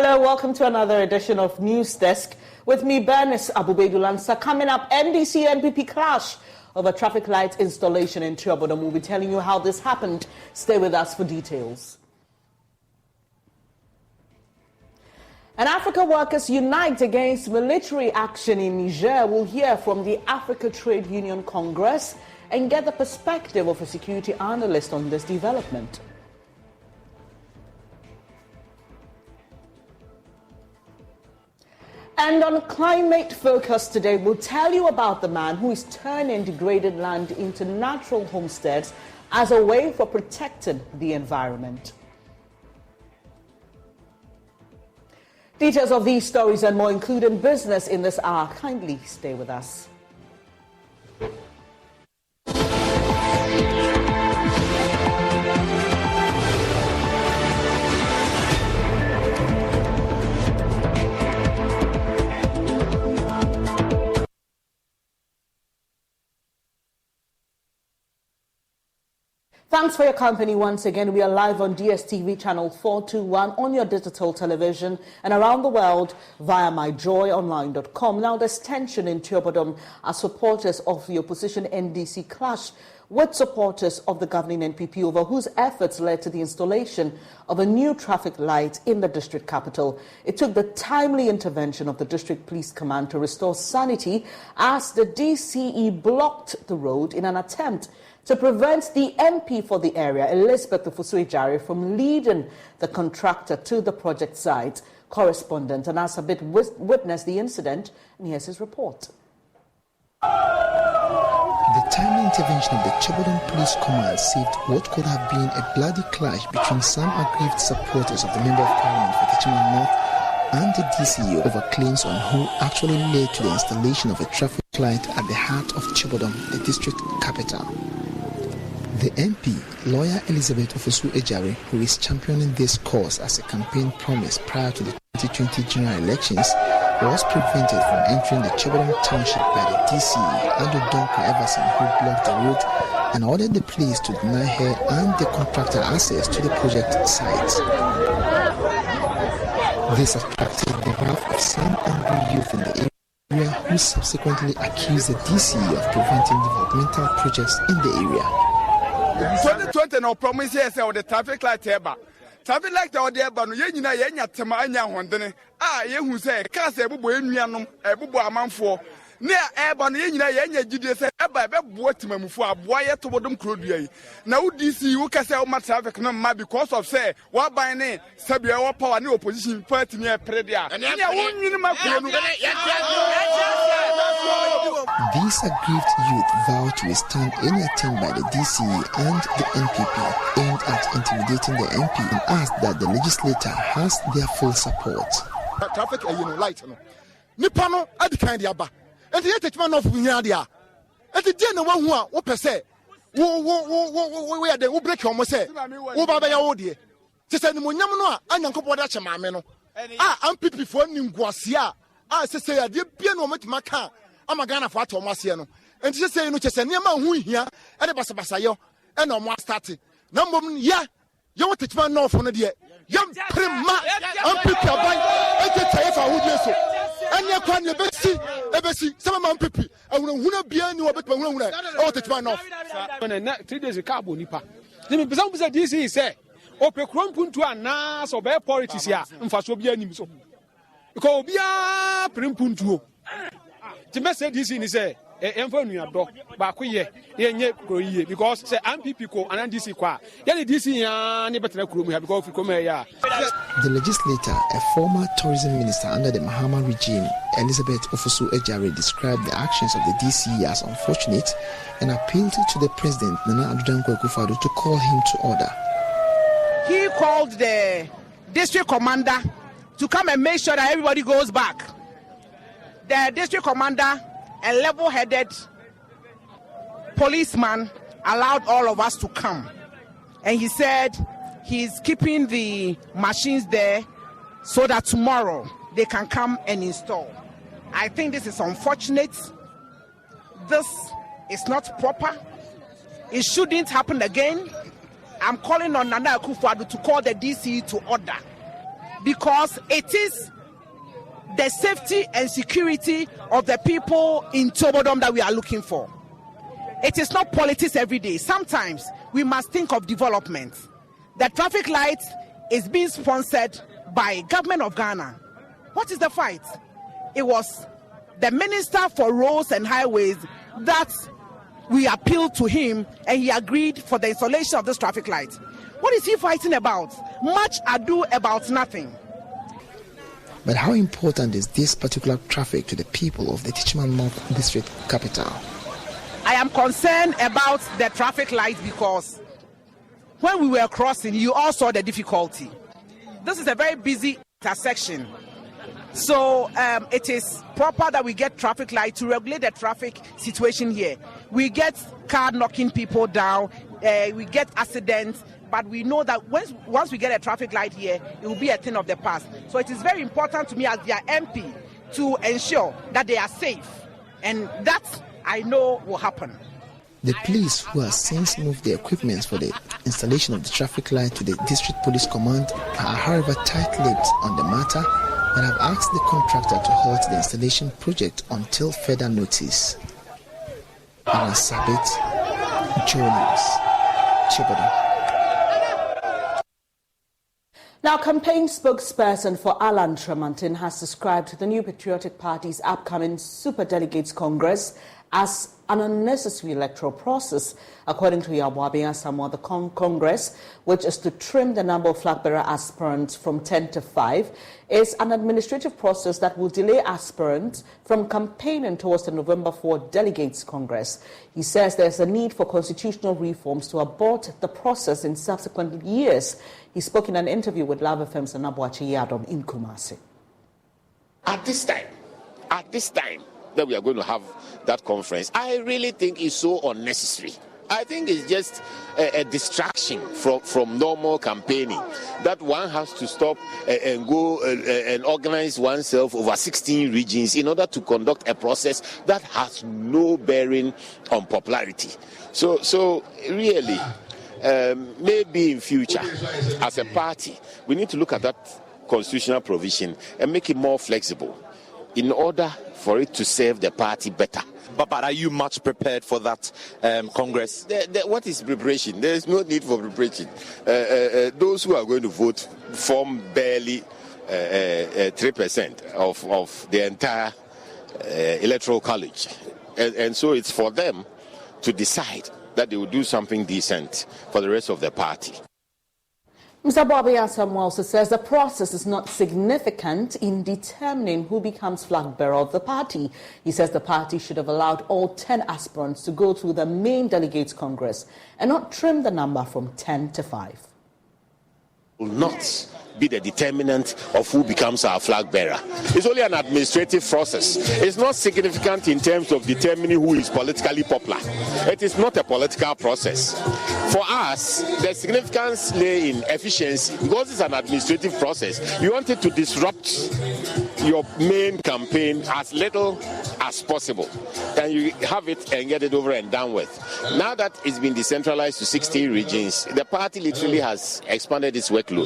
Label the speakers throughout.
Speaker 1: Hello, welcome to another edition of News Desk. With me, Bernice Abubedulansa. Coming up, NDC NPP clash over traffic light installation in Tuabodom. We'll be telling you how this happened. Stay with us for details. And Africa workers unite against military action in Niger. We'll hear from the Africa Trade Union Congress and get the perspective of a security analyst on this development. And on Climate Focus today, we'll tell you about the man who is turning degraded land into natural homesteads as a way for protecting the environment. Details of these stories and more, including business in this hour. Kindly stay with us. Thanks for your company once again. We are live on DSTV channel 421 on your digital television and around the world via myjoyonline.com. Now, there's tension in Tuabodom as supporters of the opposition NDC clash with supporters of the governing NPP over whose efforts led to the installation of a new traffic light in the district capital. It took the timely intervention of the district police command to restore sanity as the DCE blocked the road in an attempt to prevent the MP for the area, Elizabeth Ofosu-Ejare, from leading the contractor to the project site. Correspondent Anasa Bit witnessed the incident, and here's his report.
Speaker 2: The timely intervention of the Tuabodom Police Command saved what could have been a bloody clash between some aggrieved supporters of the Member of Parliament for Techiman North and the DCE over claims on who actually led to the installation of a traffic light at the heart of Tuabodom, the district capital. The MP, lawyer Elizabeth Ofosu-Ejare, who is championing this cause as a campaign promise prior to the 2020 general elections, was prevented from entering the Tuabodom township by the DCE, Ado Donko Everson, who blocked the road and ordered the police to deny her and the contractor access to the project site. This attracted the wrath of some angry youth in the area who subsequently accused the DCE of preventing developmental projects in the area.
Speaker 3: 2020 no promise yes the traffic light eba traffic light o dey eba no ye nyina ye nyatema anya hondene ye hu say cars ebubo enuanom ebubo amanfo ne eba no ye nyina ye nya gidie say eba bebo timamufo aboa ye tobodom krodua yi na udc wo kase o ma traffic no ma because of say wa ban ne sabia wo power ne opposition party ne predia nya wo nwini makro no.
Speaker 2: These aggrieved youth vowed to withstand any attempt by the DCE and the NPP aimed at intimidating the MP and asked that the legislator has their full support.
Speaker 4: Traffic light no. Nipa no adi kan dia ba. Enti ye techman no fu nya dia. Enti die na wa hu a wo pese. Wo ya de wo break omo se. Wo ba ya wo de. Ti se ni mo nyam no a anyankopɔ da che maame no. MPP fo ni nguase a se ya de bia no ometima ka amagana for ato omase no. Enti se no chese ne ma hu hia e de basabasa yo e na omo start. Na mbom ya ye wo techman no fo no de. Yam prima MPP aban e te taye fa hu de so. Anya kwa ne ebesi sama man pipi ahunahuna bia ni obetuma hunahuna o tetuma no
Speaker 5: na 3 days ka bo nipa ni me bisa bisa DC say o pe krompuntu ana so be politics ya mfaso bia nim so ko bia primpuntu o ti me say DC ni say emfa nuado ba ko ye nye kroyiye because say MPP ko and DC kwa ya ni DC ya ni betena kromu ya because ko me ya.
Speaker 2: The legislator, a former tourism minister under the Mahama regime, Elizabeth Ofosu-Ejare, described the actions of the DCE as unfortunate and appealed to the president, Nana Addo Akufo-Addo, to call him to order.
Speaker 6: He called the district commander to come and make sure that everybody goes back. The district commander, a level-headed policeman, allowed all of us to come. And he said he's keeping the machines there so that tomorrow they can come and install. I think this is unfortunate. This is not proper. It shouldn't happen again. I'm calling on Nana Akufo-Addo to call the DCE to order. because it is the safety and security of the people in Tobodom that we are looking for. It is not politics every day. Sometimes we must think of development. The traffic light is being sponsored by government of Ghana. What is the fight? It was the Minister for Roads and Highways that we appealed to him, and he agreed for the installation of this traffic light. What is he fighting about? Much ado about nothing.
Speaker 2: But how important is this particular traffic to the people of the Techiman North District capital?
Speaker 6: I am concerned about the traffic light because when we were crossing, you all saw the difficulty. This is a very busy intersection. So it is proper that we get traffic light to regulate the traffic situation here. We get car knocking people down, we get accidents, but we know that once we get a traffic light here, it will be a thing of the past. So it is very important to me as their MP to ensure that they are safe, and that I know will happen.
Speaker 2: The police, who have since moved their equipment for the installation of the traffic light to the District Police Command, are however tight-lipped on the matter and have asked the contractor to halt the installation project until further notice. Alan Sabit, Jones, Chibodom.
Speaker 1: Now, campaign spokesperson for Alan Tremantin has described the New Patriotic Party's upcoming Superdelegates Congress as an unnecessary electoral process. According to Yawabi Asamoah, the Congress, which is to trim the number of flag bearer aspirants from 10 to 5, is an administrative process that will delay aspirants from campaigning towards the November 4 Delegates Congress. He says there's a need for constitutional reforms to abort the process in subsequent years. He spoke in an interview with Love FM's Anabuachi Yadom in Kumasi.
Speaker 7: At this time that we are going to have that conference, I really think it's so unnecessary. I think it's just a distraction from normal campaigning, that one has to stop and go and organize oneself over 16 regions in order to conduct a process that has no bearing on popularity. So really, maybe in future, as a party, we need to look at that constitutional provision and make it more flexible in order for it to serve the party better.
Speaker 8: But are you much prepared for that Congress?
Speaker 7: What is preparation? There is no need for preparation. Those who are going to vote form barely 3% of the entire electoral college. And so it's for them to decide that they will do something decent for the rest of the party.
Speaker 1: Mr. Bobby Asamoah also says the process is not significant in determining who becomes flag bearer of the party. He says the party should have allowed all 10 aspirants to go through the main delegates congress and not trim the number from 10 to 5.
Speaker 7: Will not be the determinant of who becomes our flag bearer. It's only an administrative process. It's not significant in terms of determining who is politically popular. It is not a political process. For us, the significance lay in efficiency. Because it's an administrative process, you want it to disrupt your main campaign as little as possible. And you have it and get it over and done with. Now that it's been decentralized to 16 regions, the party literally has expanded its workload.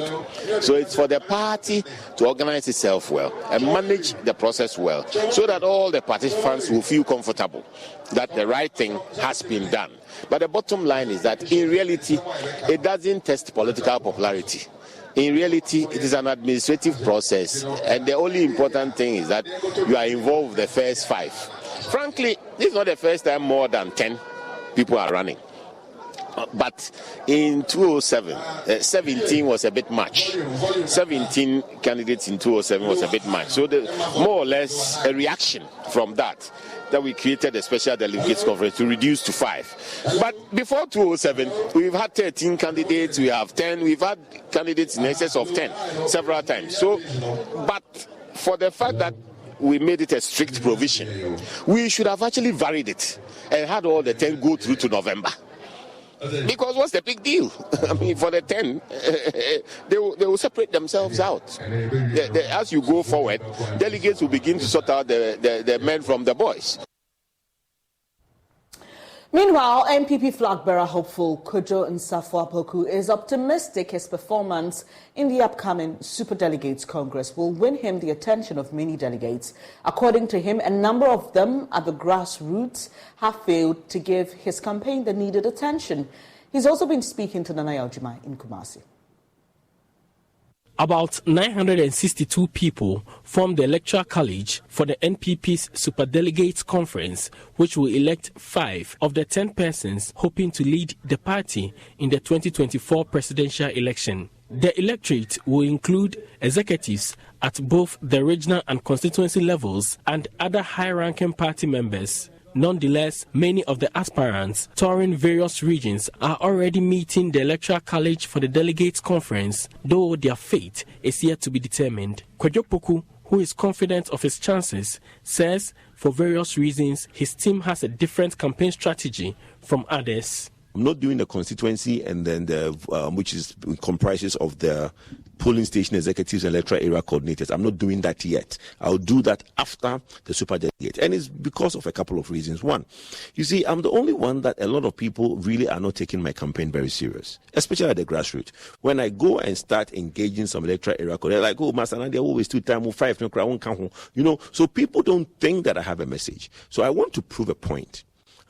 Speaker 7: So it's for the party to organize itself well and manage the process well, so that all the participants will feel comfortable that the right thing has been done. But the bottom line is that in reality, it doesn't test political popularity. In reality, it is an administrative process, and the only important thing is that you are involved with the first 5. Frankly, this is not the first time more than 10 people are running. But in 2007, 17 was a bit much. 17 candidates in 2007 was a bit much. So more or less a reaction from that we created a special delegates conference to reduce to 5. But before 2007, we've had 13 candidates, we have 10, we've had candidates in excess of 10 several times. So, but for the fact that we made it a strict provision, we should have actually varied it and had all the 10 go through to November. Because what's the big deal? I mean, for the 10, they will separate themselves out. As you go forward, delegates will begin to sort out the men from the boys.
Speaker 1: Meanwhile, NPP flag-bearer hopeful Kojo Nsafo-Apoku is optimistic his performance in the upcoming Superdelegates Congress will win him the attention of many delegates. According to him, a number of them at the grassroots have failed to give his campaign the needed attention. He's also been speaking to Nana Yaojima in Kumasi.
Speaker 9: About 962 people formed the Electoral College for the NPP's Superdelegates Conference, which will elect 5 of the 10 persons hoping to lead the party in the 2024 presidential election. The electorate will include executives at both the regional and constituency levels and other high-ranking party members. Nonetheless, many of the aspirants touring various regions are already meeting the Electoral College for the Delegates Conference, though their fate is yet to be determined. Kojo Poku, who is confident of his chances, says for various reasons his team has a different campaign strategy from others.
Speaker 7: I'm not doing the constituency and then which comprises of the polling station executives and electoral area coordinators. I'm not doing that yet. I'll do that after the Superdelegate. And it's because of a couple of reasons. One, you see, I'm the only one that a lot of people really are not taking my campaign very serious, especially at the grassroots. When I go and start engaging some electoral area coordinators, like, oh, Master Nadia, always 2 times, 5, no crown, you know, so people don't think that I have a message. So I want to prove a point.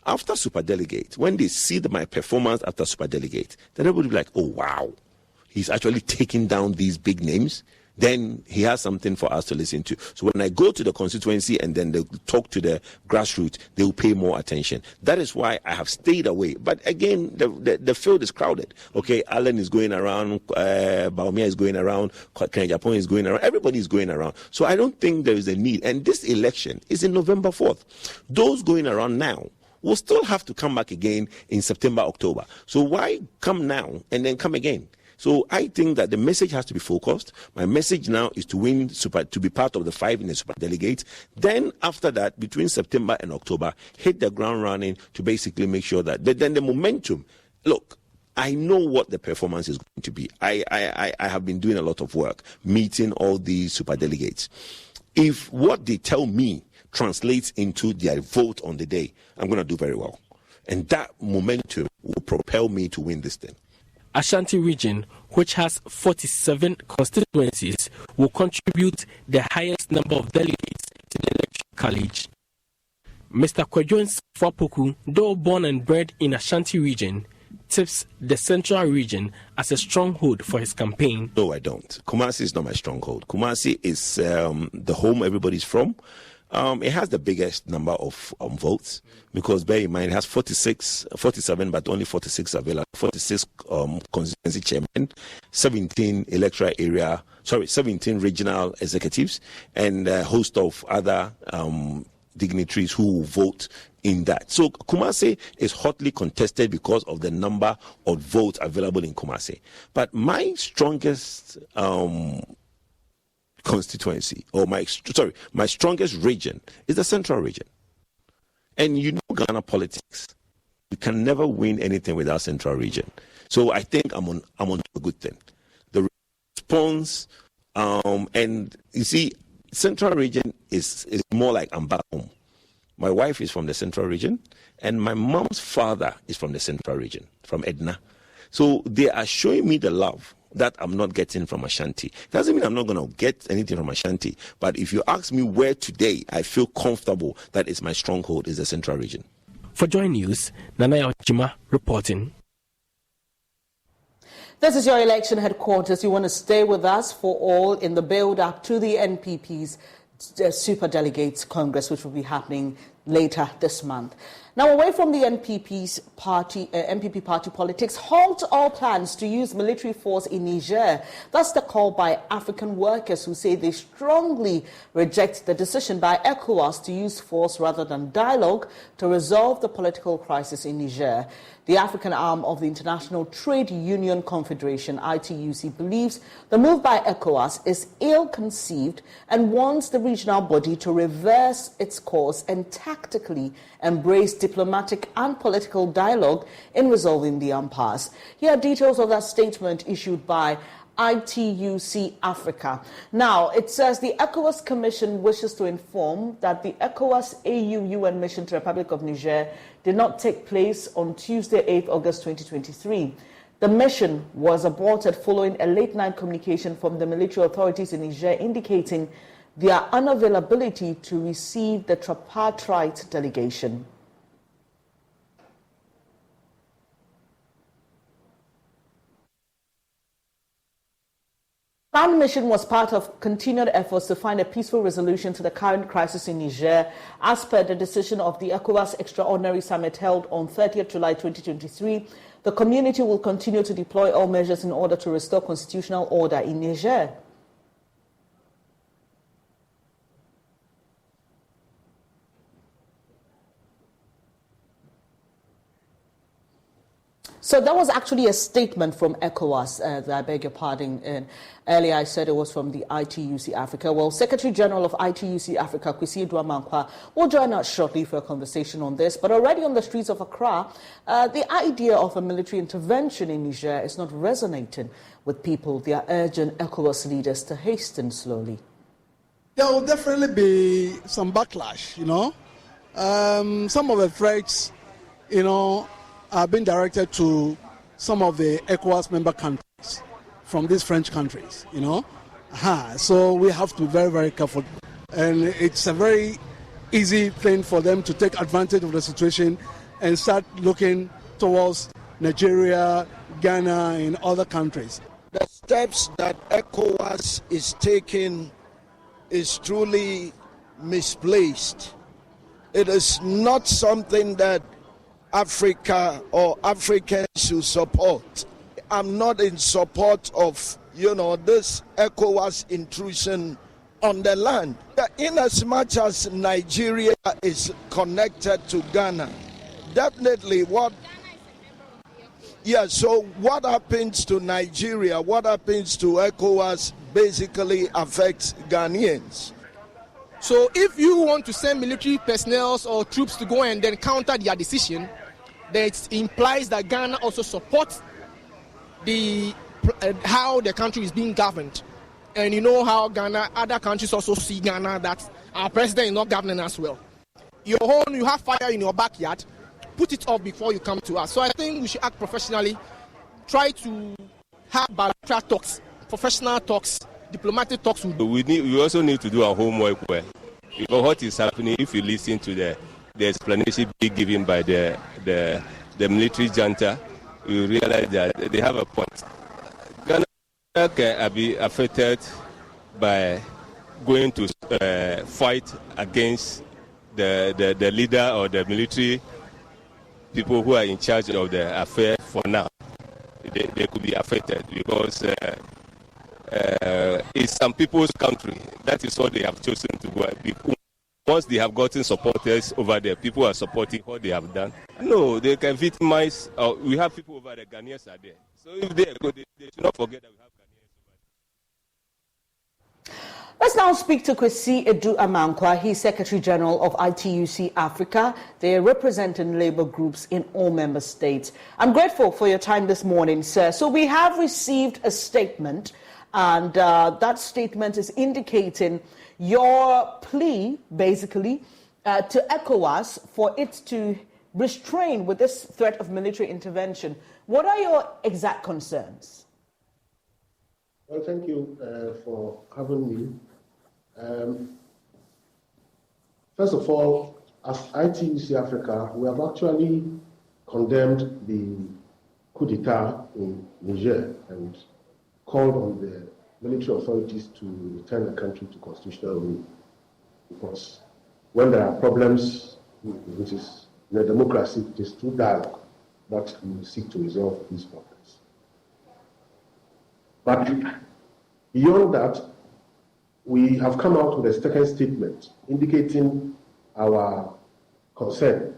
Speaker 7: After Superdelegate, when they see my performance after Superdelegate, then everybody will be like, oh, wow, he's actually taking down these big names. Then he has something for us to listen to. So when I go to the constituency and then they talk to the grassroots, they will pay more attention. That is why I have stayed away. But again, the field is crowded. Okay, Allen is going around, Baumia is going around, Japan is going around, everybody is going around. So I don't think there is a need. And this election is in November 4th. Those going around now will still have to come back again in September, October. So why come now and then come again? So I think that the message has to be focused. My message now is to win to be part of the 5 in the Superdelegates. Then after that, between September and October, hit the ground running to basically make sure that then the momentum. Look, I know what the performance is going to be. I have been doing a lot of work, meeting all these Superdelegates. If what they tell me translates into their vote on the day, I'm going to do very well. And that momentum will propel me to win this thing.
Speaker 9: Ashanti region, which has 47 constituencies, will contribute the highest number of delegates to the Electoral College. Mr. Kojo Nsafo-Apoku, though born and bred in Ashanti region, tips the central region as a stronghold for his campaign.
Speaker 7: No, I don't. Kumasi is not my stronghold. Kumasi is the home everybody's from. It has the biggest number of votes because, bear in mind, it has 47, but only 46 available, 46 constituency chairmen, 17 regional executives, and a host of other dignitaries who will vote in that. So Kumasi is hotly contested because of the number of votes available in Kumasi. But my strongest constituency, or my strongest region is the central region. And you know Ghana politics. You can never win anything without central region. So I think I'm on a good thing. The response, and you see, central region is more like I'm back home. My wife is from the central region, and my mom's father is from the central region, from Edna. So they are showing me the love that I'm not getting from Ashanti. Doesn't mean I'm not going to get anything from Ashanti, but if you ask me where today I feel comfortable that is my stronghold, is the central region.
Speaker 9: For Joy News, Nana Yaojima reporting.
Speaker 1: This is your election headquarters. You want to stay with us for all in the build-up to the NPP's Superdelegates Congress, which will be happening later this month. Now, away from the NPP party politics, halt all plans to use military force in Niger. That's the call by African workers who say they strongly reject the decision by ECOWAS to use force rather than dialogue to resolve the political crisis in Niger. The African arm of the International Trade Union Confederation, ITUC, believes the move by ECOWAS is ill-conceived and wants the regional body to reverse its course and tactically embrace diplomatic and political dialogue in resolving the impasse. Here are details of that statement issued by ITUC Africa. Now, it says the ECOWAS Commission wishes to inform that the ECOWAS AU UN mission to the Republic of Niger did not take place on Tuesday, 8 August 2023. The mission was aborted following a late-night communication from the military authorities in Niger indicating their unavailability to receive the tripartite delegation. The planned mission was part of continued efforts to find a peaceful resolution to the current crisis in Niger, as per the decision of the ECOWAS Extraordinary Summit held on 30th July 2023. The community will continue to deploy all measures in order to restore constitutional order in Niger. So that was actually a statement from ECOWAS. I beg your pardon. And earlier I said it was from the ITUC Africa. Well, Secretary General of ITUC Africa, Kwesi Aduamankwa, will join us shortly for a conversation on this. But already on the streets of Accra, the idea of a military intervention in Niger is not resonating with people. They are urging ECOWAS leaders to hasten slowly.
Speaker 10: There will definitely be some backlash, Some of the threats, are being directed to some of the ECOWAS member countries from these French countries, So we have to be very, very careful. And it's a very easy thing for them to take advantage of the situation and start looking towards Nigeria, Ghana, and other countries.
Speaker 11: The steps that ECOWAS is taking is truly misplaced. It is not something that Africa or Africans should support. I'm not in support of, this ECOWAS intrusion on the land. In as much as Nigeria is connected to Ghana, definitely so what happens to Nigeria, what happens to ECOWAS basically affects Ghanaians.
Speaker 12: So if you want to send military personnel or troops to go and then counter their decision, then it implies that Ghana also supports how the country is being governed. And you know how other countries also see Ghana, that our president is not governing us well. You have fire in your backyard, put it off before you come to us. So I think we should act professionally, try to have bilateral talks, professional talks, diplomatic talks.
Speaker 13: We also need to do our homework well. Because what is happening, if you listen to the explanation being given by the military junta, you realize that they have a point. Ghana can be affected by going to fight against the leader or the military people who are in charge of the affair for now. They could be affected because it's some people's country. That is what they have chosen to go. Once they have gotten supporters over there, people are supporting what they have done. No, they can victimize. We have people over there, Ghanaians are there. So if they go, they should not forget that we have Ghanaians over there.
Speaker 1: Let's now speak to Kwesi Aduamankwa. He's Secretary General of ITUC Africa. They are representing labor groups in all member states. I'm grateful for your time this morning, sir. So we have received a statement, and that statement is indicating your plea, basically, to ECOWAS for it to restrain with this threat of military intervention. What are your exact concerns?
Speaker 14: Well, thank you for having me. First of all, as ITUC Africa, we have actually condemned the coup d'etat in Niger and called on the military authorities to return the country to constitutional rule. Because when there are problems, which is in a democracy, it is through dialogue that we seek to resolve these problems. But beyond that, we have come out with a second statement indicating our concern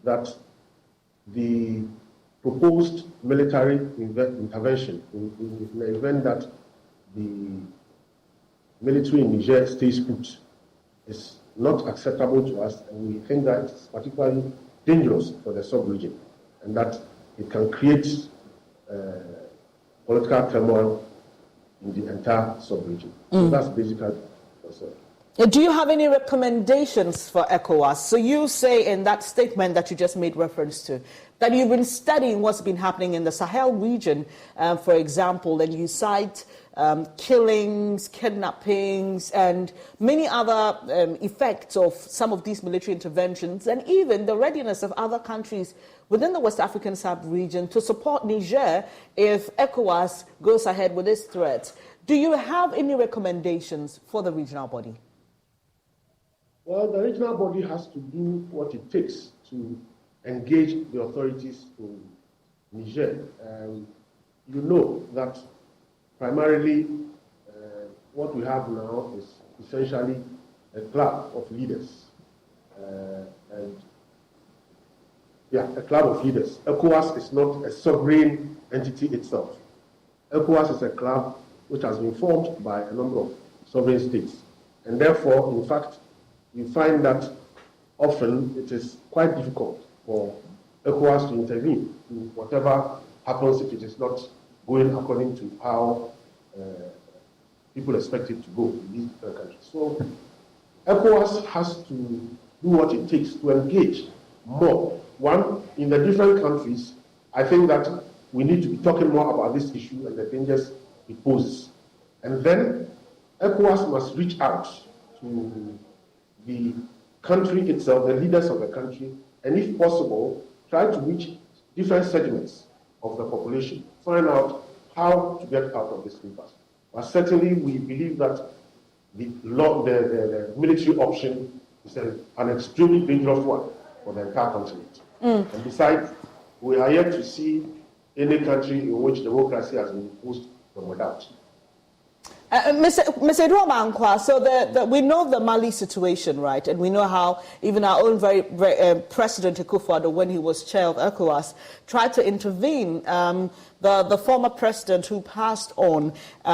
Speaker 14: that the proposed military intervention in the event that the military in Niger stays put is not acceptable to us, and we think that it's particularly dangerous for the sub-region, and that it can create political turmoil in the entire sub-region. So that's basically concern.
Speaker 1: Do you have any recommendations for ECOWAS? So you say in that statement that you just made reference to, that you've been studying what's been happening in the Sahel region, for example, and you cite killings, kidnappings, and many other effects of some of these military interventions, and even the readiness of other countries within the West African sub-region to support Niger if ECOWAS goes ahead with its threat. Do you have any recommendations for the regional body?
Speaker 14: Well, the regional body has to do what it takes to engage the authorities in Niger. You know that primarily what we have now is essentially a club of leaders. A club of leaders. ECOWAS is not a sovereign entity itself. ECOWAS is a club which has been formed by a number of sovereign states. And therefore, in fact, you find that often it is quite difficult for ECOWAS to intervene in whatever happens if it is not going according to how people expect it to go in these different countries. So ECOWAS has to do what it takes to engage more. One, in the different countries, I think that we need to be talking more about this issue and the dangers it poses. And then ECOWAS must reach out to the country itself, the leaders of the country, and if possible, try to reach different segments of the population, find out how to get out of this impasse. But certainly, we believe that the military option is an extremely dangerous one for the entire continent. And besides, we are yet to see any country in which democracy has been imposed from without.
Speaker 1: Mr. Eduamankwa, so we know the Mali situation, right? And we know how even our own very President Akufo-Addo, when he was chair of ECOWAS, tried to intervene. The former president who passed on,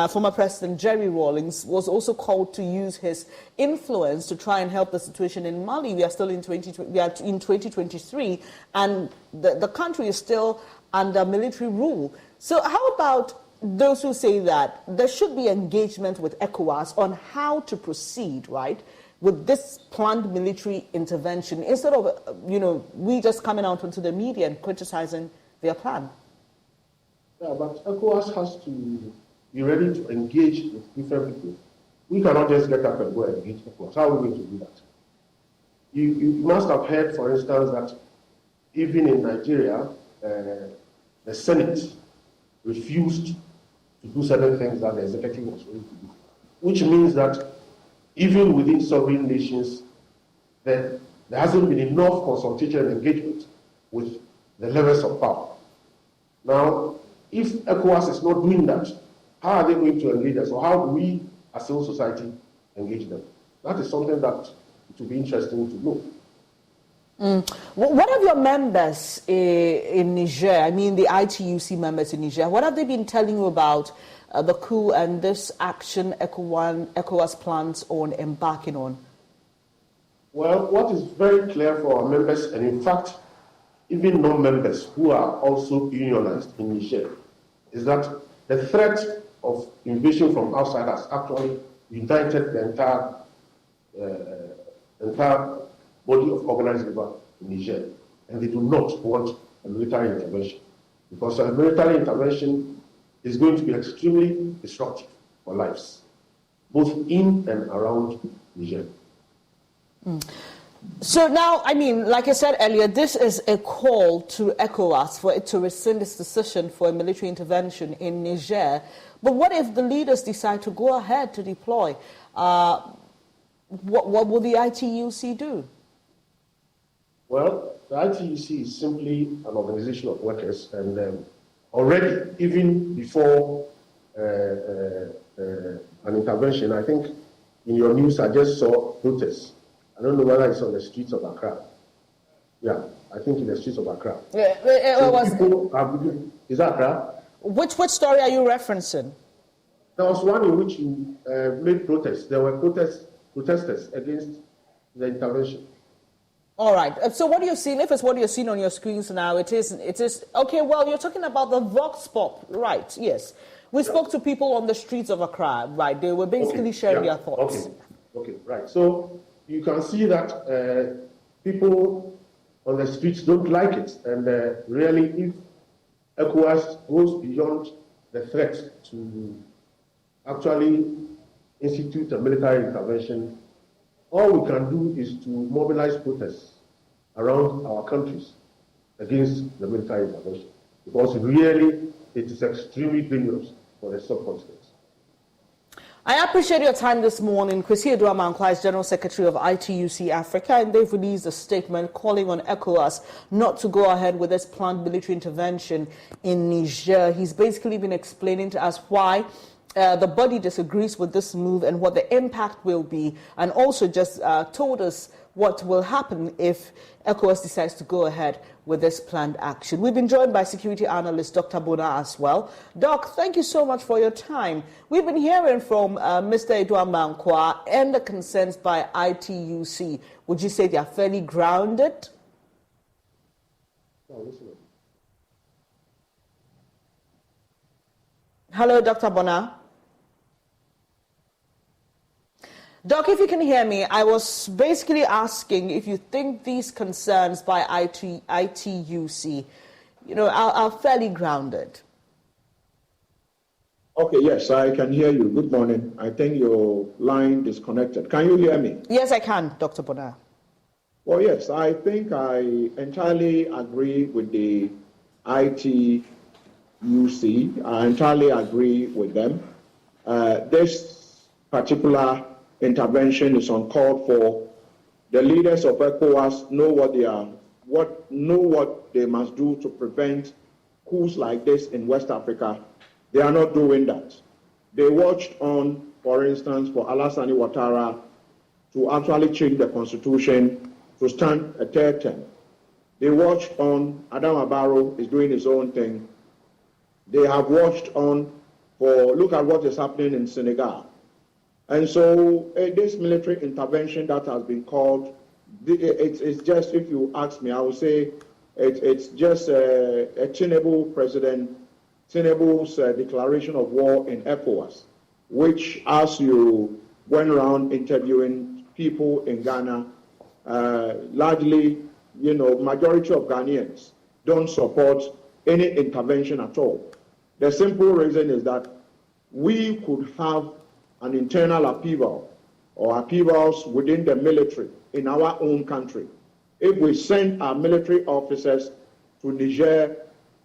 Speaker 1: former President Jerry Rawlings, was also called to use his influence to try and help the situation in Mali. We are still in 2023, and the country is still under military rule. So how about those who say that there should be engagement with ECOWAS on how to proceed, right, with this planned military intervention, instead of, we just coming out into the media and criticizing their plan?
Speaker 14: Yeah, but ECOWAS has to be ready to engage with different people. We cannot just get up and go and engage ECOWAS. How are we going to do that? You must have heard, for instance, that even in Nigeria, the Senate refused to do certain things that the executive was going to do, which means that even within sovereign nations, there hasn't been enough consultation and engagement with the levels of power. Now, if ECOWAS is not doing that, how are they going to engage us, or how do we, as civil society, engage them? That is something that it will be interesting to know.
Speaker 1: What have your members in Niger, I mean the ITUC members in Niger, what have they been telling you about the coup and this action ECOWAS plans on embarking on?
Speaker 14: Well, what is very clear for our members, and in fact, even non-members who are also unionized in Niger, is that the threat of invasion from outside has actually united the entire body of organized labor in Niger, and they do not want a military intervention, because a military intervention is going to be extremely disruptive for lives, both in and around Niger.
Speaker 1: So now, I mean, like I said earlier, this is a call to ECOWAS for it to rescind its decision for a military intervention in Niger. But what if the leaders decide to go ahead to deploy? What will the ITUC do?
Speaker 14: Well, the ITUC is simply an organization of workers, and already, even before an intervention, I think in your news I just saw protests. I don't know whether it's on the streets of Accra. Yeah, I think in the streets of Accra. Is that Accra?
Speaker 1: Which story are you referencing?
Speaker 14: There was one in which you made protests. There were protesters against the intervention.
Speaker 1: All right. So what you've seen, if it's what you're seeing on your screens now, it is okay. Well, you're talking about the Vox Pop, right? Yes. We spoke to people on the streets of Accra, right? They were basically sharing their thoughts.
Speaker 14: Okay. Okay, right. So you can see that people on the streets don't like it. And really, if ECOWAS goes beyond the threat to actually institute a military intervention, all we can do is to mobilize protests around our countries against the military intervention. Because really, it is extremely dangerous for the subcontinent.
Speaker 1: I appreciate your time this morning. Kwesi Aduamankwa is General Secretary of ITUC Africa, and they've released a statement calling on ECOWAS not to go ahead with this planned military intervention in Niger. He's basically been explaining to us why the body disagrees with this move and what the impact will be, and also just told us what will happen if ECOWAS decides to go ahead with this planned action. We've been joined by security analyst Dr. Bonaa as well. Doc, thank you so much for your time. We've been hearing from Mr. Aduamankwa and the concerns by ITUC. Would you say they are fairly grounded? Hello, Dr. Bonaa. Doc, if you can hear me, I was basically asking if you think these concerns by ITUC, are fairly grounded.
Speaker 15: Okay, yes, I can hear you. Good morning. I think your line disconnected. Can you hear me?
Speaker 1: Yes, I can, Dr. Bonaa.
Speaker 15: Well, yes, I think I entirely agree with the ITUC. I entirely agree with them. This particular intervention is uncalled for. The leaders of ECOWAS know what they must do to prevent coups like this in West Africa. They are not doing that. They watched on, for instance, for Alassane Ouattara to actually change the constitution to stand a third term. They watched on, Adama Barrow is doing his own thing. They have watched on for, look at what is happening in Senegal. And so this military intervention that has been called, it's just, if you ask me, I would say it's just a Tinubu's declaration of war in ECOWAS, which, as you went around interviewing people in Ghana, largely, majority of Ghanaians don't support any intervention at all. The simple reason is that we could have an internal upheaval or upheavals within the military in our own country if we send our military officers to Niger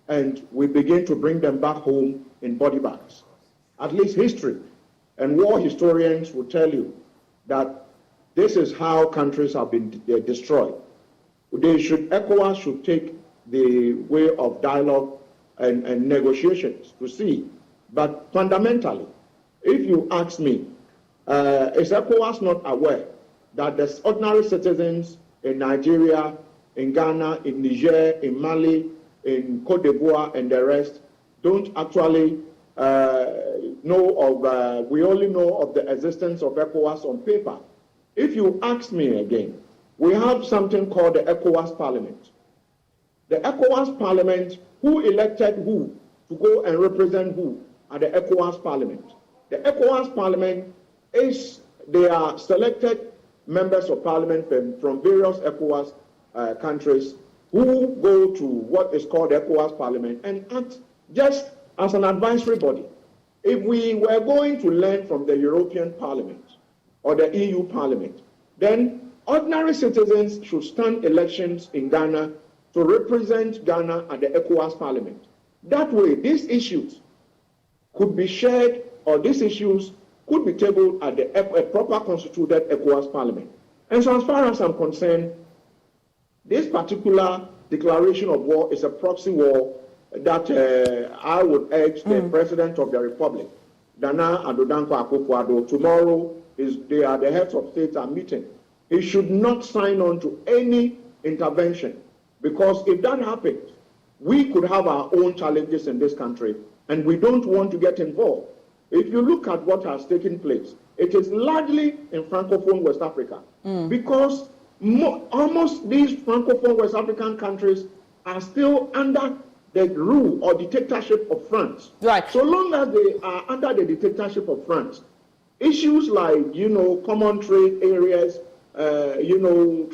Speaker 15: and we begin to bring them back home in body bags. At least history and war historians will tell you that this is how countries have been destroyed. ECOWAS should take the way of dialogue and negotiations to see. But fundamentally, if you ask me, is ECOWAS not aware that the ordinary citizens in Nigeria, in Ghana, in Niger, in Mali, in Cote d'Ivoire, and the rest don't actually know of, we only know of the existence of ECOWAS on paper. If you ask me again, we have something called the ECOWAS Parliament. The ECOWAS Parliament, who elected who to go and represent who at the ECOWAS Parliament? The ECOWAS Parliament they are selected members of Parliament from various ECOWAS countries who go to what is called the ECOWAS Parliament and act just as an advisory body. If we were going to learn from the European Parliament or the EU Parliament, then ordinary citizens should stand elections in Ghana to represent Ghana at the ECOWAS Parliament. That way, these issues could be shared, or these issues could be tabled at a proper constituted ECOWAS Parliament. And so as far as I'm concerned, this particular declaration of war is a proxy war that I would urge the President of the Republic, Nana Addo Dankwa Akufo-Addo, tomorrow they are the heads of state are meeting. He should not sign on to any intervention, because if that happens, we could have our own challenges in this country, and we don't want to get involved. If you look at what has taken place, it is largely in Francophone West Africa, because almost these Francophone West African countries are still under the rule or dictatorship of France.
Speaker 1: Right.
Speaker 15: So long as they are under the dictatorship of France, Issues like, common trade areas,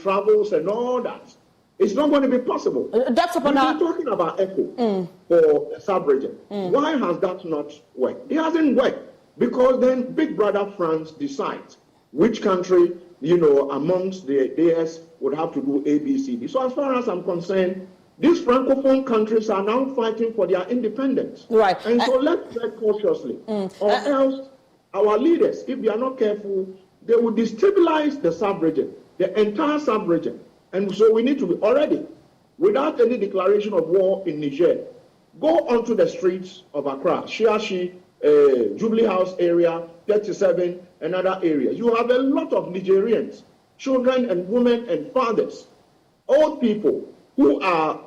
Speaker 15: travels and all that. It's not going to be possible.
Speaker 1: That's
Speaker 15: We've been talking about ECO for the sub-region. Why has that not worked? It hasn't worked because then Big Brother France decides which country, amongst the AS would have to do ABCD. So as far as I'm concerned, these Francophone countries are now fighting for their independence.
Speaker 1: Right.
Speaker 15: And so let's tread cautiously. Or else our leaders, if they are not careful, they will destabilize the sub-region, the entire sub-region. And so we need to be already, without any declaration of war in Niger, go onto the streets of Accra, Shiashi, Jubilee House area, 37, and other areas. You have a lot of Nigerians, children and women and fathers, old people who are,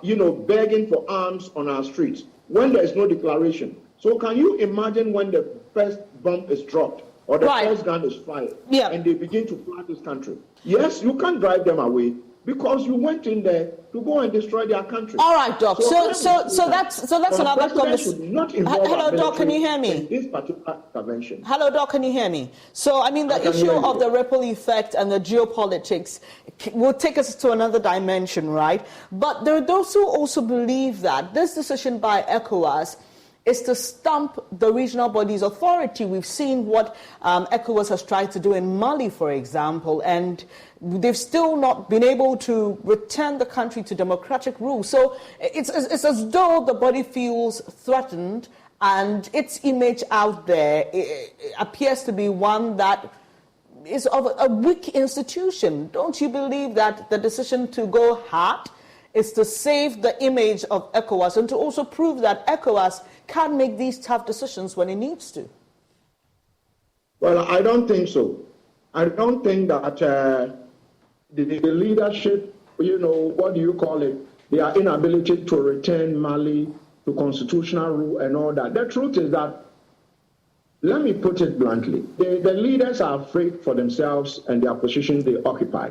Speaker 15: begging for arms on our streets when there is no declaration. So can you imagine when the first bomb is dropped or the first gun is fired and they begin to flood this country? Yes, you can't drive them away because you went in there to go and destroy their country.
Speaker 1: All right, Doc. So that's another conversation. Hello, Doc. Can you hear me?
Speaker 15: In this particular intervention.
Speaker 1: Hello, Doc. Can you hear me? So I mean, the issue of the ripple effect and the geopolitics will take us to another dimension, right? But there are those who also believe that this decision by ECOWAS is to stump the regional body's authority. We've seen what ECOWAS has tried to do in Mali, for example, and they've still not been able to return the country to democratic rule. So it's as though the body feels threatened, and its image out there appears to be one that is of a weak institution. Don't you believe that the decision to go hard is to save the image of ECOWAS and to also prove that ECOWAS can make these tough decisions when it needs to?
Speaker 15: Well, I don't think so. I don't think that the leadership, what do you call it, their inability to return Mali to constitutional rule and all that. The truth is that, let me put it bluntly, the leaders are afraid for themselves and their positions they occupy.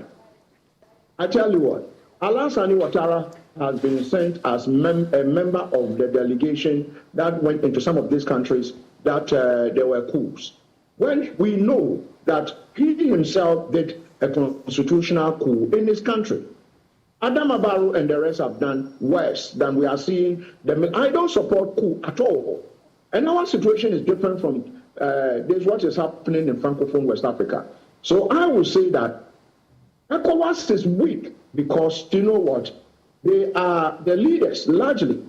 Speaker 15: I tell you what, Alassane Ouattara has been sent as a member of the delegation that went into some of these countries that there were coups. When we know that he himself did a constitutional coup in his country. Adama Barrow and the rest have done worse than we are seeing. I don't support coup at all. And our situation is different from what is happening in Francophone West Africa. So I would say that ECOWAS is weak because, you know what, the leaders largely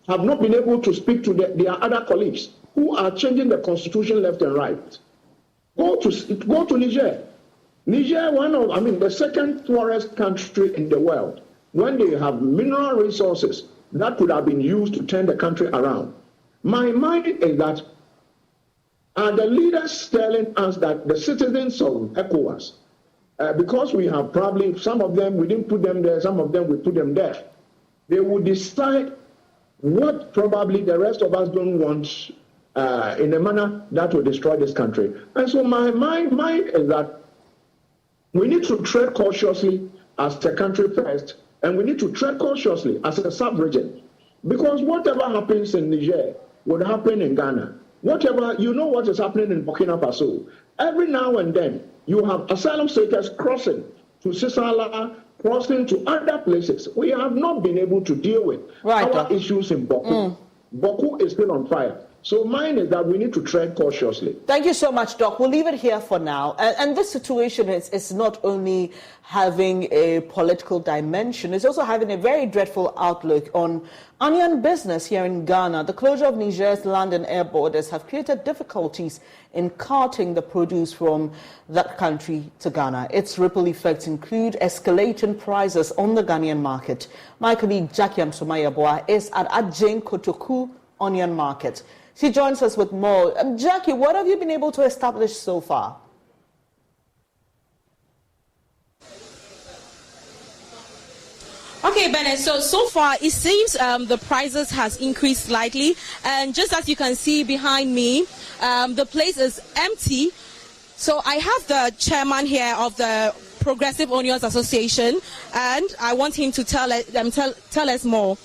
Speaker 15: have not been able to speak to their other colleagues who are changing the constitution left and right. Go to Niger. Niger, the second poorest country in the world, when they have mineral resources that could have been used to turn the country around. My mind is that are the leaders telling us that the citizens of ECOWAS, because we have probably, some of them, we didn't put them there, some of them, we put them there, they will decide what probably the rest of us don't want in a manner that will destroy this country. And so my mind is that we need to tread cautiously as a country first, and we need to tread cautiously as a sub-region. Because whatever happens in Niger would happen in Ghana. Whatever, what is happening in Burkina Faso. Every now and then, you have asylum seekers crossing to Sisala, crossing to other places. We have not been able to deal with our issues in Boku. Boku is still on fire. So mine is that we need to tread cautiously.
Speaker 1: Thank you so much, Doc. We'll leave it here for now. And this situation is not only having a political dimension, it's also having a very dreadful outlook on onion business here in Ghana. The closure of Niger's land and air borders have created difficulties in carting the produce from that country to Ghana. Its ripple effects include escalating prices on the Ghanaian market. My colleague Jackie Amsomayaboa is at Ajane Kotoku Onion Market. She joins us with more. Jackie, what have you been able to establish so far?
Speaker 16: Okay, Bennett, so far it seems the prices has increased slightly, and just as you can see behind me, the place is empty. So I have the chairman here of the Progressive Onions Association, and I want him to tell us more.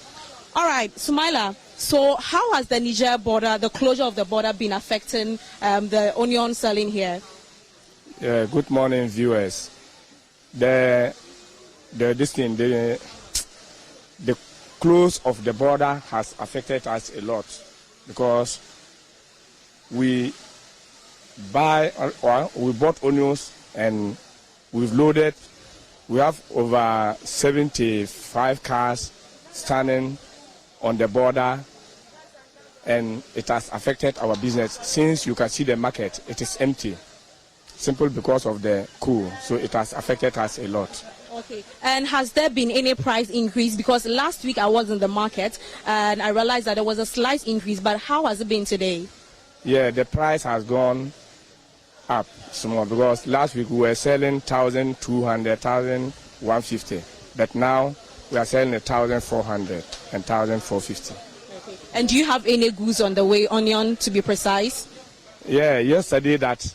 Speaker 16: All right, Sumaila, so how has the Niger border, the closure of the border, been affecting the onion selling here?
Speaker 5: Good morning, viewers. The close of the border has affected us a lot because we bought onions and we've loaded. We have over 75 cars standing on the border, and it has affected our business. Since you can see the market, it is empty, simply because of the coup. So it has affected us a lot.
Speaker 16: Okay. And has there been any price increase? Because last week I was in the market and I realized that there was a slight increase, but how has it been today?
Speaker 5: Yeah, the price has gone up small because last week we were selling 1,200, 1,150, but now we are selling 1,400 and 1,450.
Speaker 16: Okay. And do you have any goods on the way, onion to be precise?
Speaker 5: Yeah, yesterday that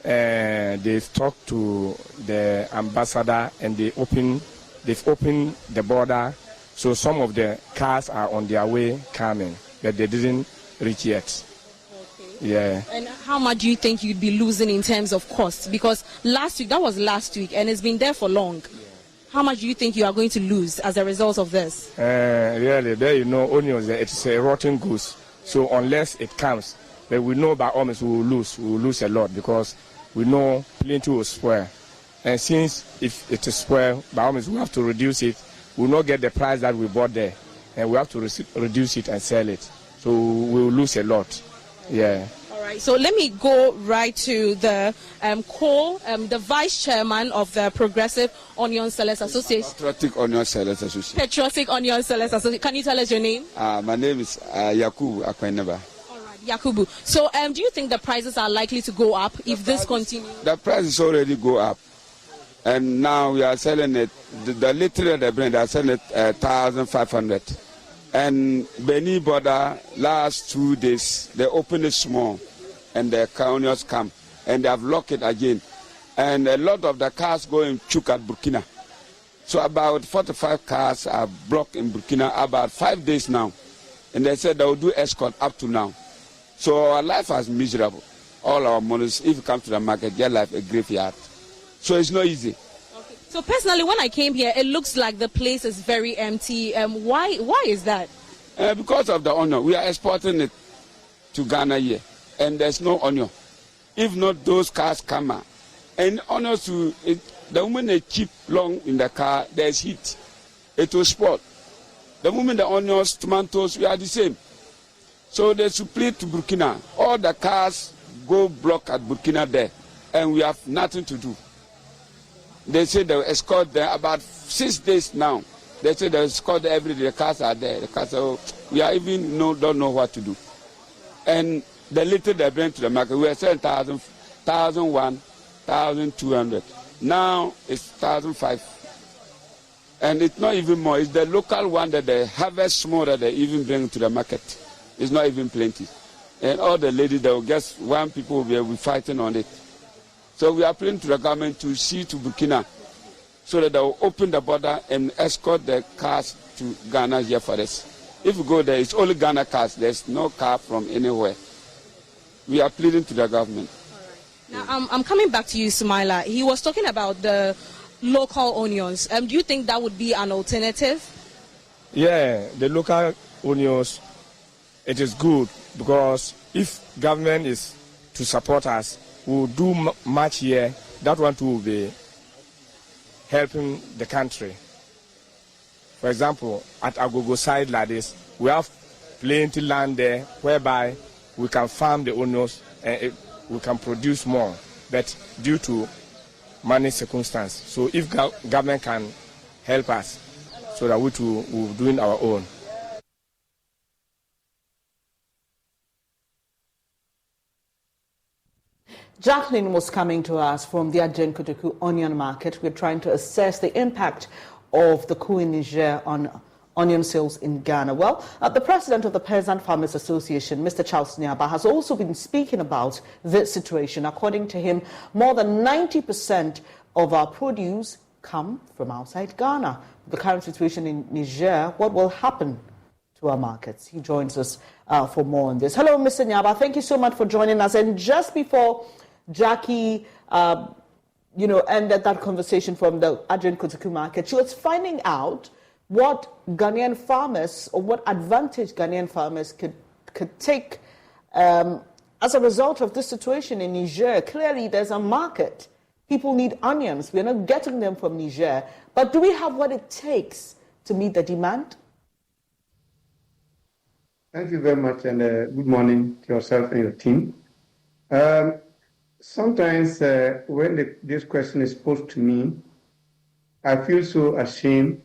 Speaker 5: they've talked to the ambassador and they've opened the border, so some of the cars are on their way coming, but they didn't reach yet. Yeah.
Speaker 16: And how much do you think you'd be losing in terms of cost? Because that was last week, and it's been there for long. Yeah. How much do you think you are going to lose as a result of this?
Speaker 5: Really, there onions, it's a rotten goose. So unless it comes, but we know by almost we will lose a lot because we know plenty will spoil. And since if it is spoiled, by almost we have to reduce it. We will not get the price that we bought there, and we have to reduce it and sell it. So we will lose a lot. Yeah.
Speaker 16: All right. So let me go right to the the vice chairman of the Progressive Onion Sellers Association.
Speaker 17: Patriotic Onion Sellers Association.
Speaker 16: Patriotic Onion Sellers Association. Can you tell us your name?
Speaker 17: My name is Yakubu Akweneba.
Speaker 16: All right, Yakubu. So do you think the prices are likely to go up if this continues?
Speaker 17: The price is already go up, and now we are selling it. The little the brand are selling it 1,500. And Benin border, last 2 days, they opened it small, and the onions come, and they have locked it again. And a lot of the cars go in Chuk at Burkina. So about 45 cars are blocked in Burkina about 5 days now. And they said they will do escort up to now. So our life is miserable. All our monies, if you come to the market, their life a graveyard. So it's not easy.
Speaker 16: So personally, when I came here, it looks like the place is very empty. Why is that?
Speaker 17: Because of the onion. We are exporting it to Ghana here, and there's no onion. If not, those cars come out. And onions, the moment they keep long in the car, there's heat. It will spoil. The moment the onions, tomatoes, we are the same. So they supply to Burkina. All the cars go block at Burkina there, and we have nothing to do. They say they will escort them about 6 days now. They say they will escort every day. The cars are there. The cars are, we are even don't know what to do. And the little they bring to the market, we are selling 1,000, 1,001, 1,200. Now it's 1,005. And it's not even more. It's the local one that they harvest small that they even bring to the market. It's not even plenty. And all the ladies, they will guess one people will be fighting on it. So we are appealing to the government to see to Burkina so that they will open the border and escort the cars to Ghana here for us. If we go there, it's only Ghana cars. There's no car from anywhere. We are pleading to the government.
Speaker 16: Now, I'm coming back to you, Sumaila. He was talking about the local onions. Do you think that would be an alternative?
Speaker 5: Yeah, the local onions, it is good because if government is to support us, we will do much here. That one too will be helping the country. For example, at Agogo side like this, we have plenty land there whereby we can farm the onions and we can produce more. But due to money circumstance, so if government can help us, so that we too will be doing our own.
Speaker 1: Jacqueline was coming to us from the Niger Coup onion market. We're trying to assess the impact of the coup in Niger on onion sales in Ghana. Well, the president of the Peasant Farmers Association, Mr. Charles Nyaba, has also been speaking about this situation. According to him, more than 90% of our produce come from outside Ghana. The current situation in Niger, what will happen to our markets? He joins us for more on this. Hello, Mr. Nyaba. Thank you so much for joining us. And just before Jackie, ended that conversation from the Adrian Kotoku market. She was finding out what Ghanaian farmers, or what advantage Ghanaian farmers could take as a result of this situation in Niger. Clearly, there's a market. People need onions. We're not getting them from Niger. But do we have what it takes to meet the demand?
Speaker 18: Thank you very much, and good morning to yourself and your team. Sometimes when this question is posed to me, I feel so ashamed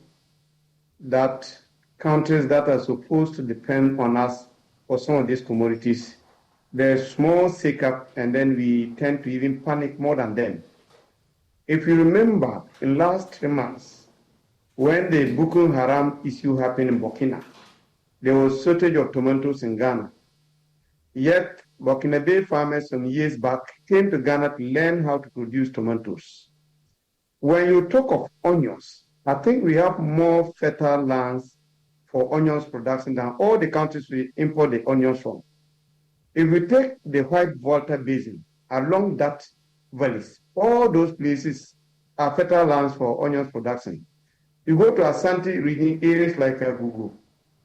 Speaker 18: that countries that are supposed to depend on us for some of these commodities, there's small hiccup, and then we tend to even panic more than them. If you remember, in the last 3 months, when the Boko Haram issue happened in Burkina, there was shortage of tomatoes in Ghana. Yet, Burkinabe farmers some years back came to Ghana to learn how to produce tomatoes. When you talk of onions, I think we have more fertile lands for onions production than all the countries we import the onions from. If we take the White Volta Basin, along that valleys, all those places are fertile lands for onions production. You go to Asante region, areas like Gugu,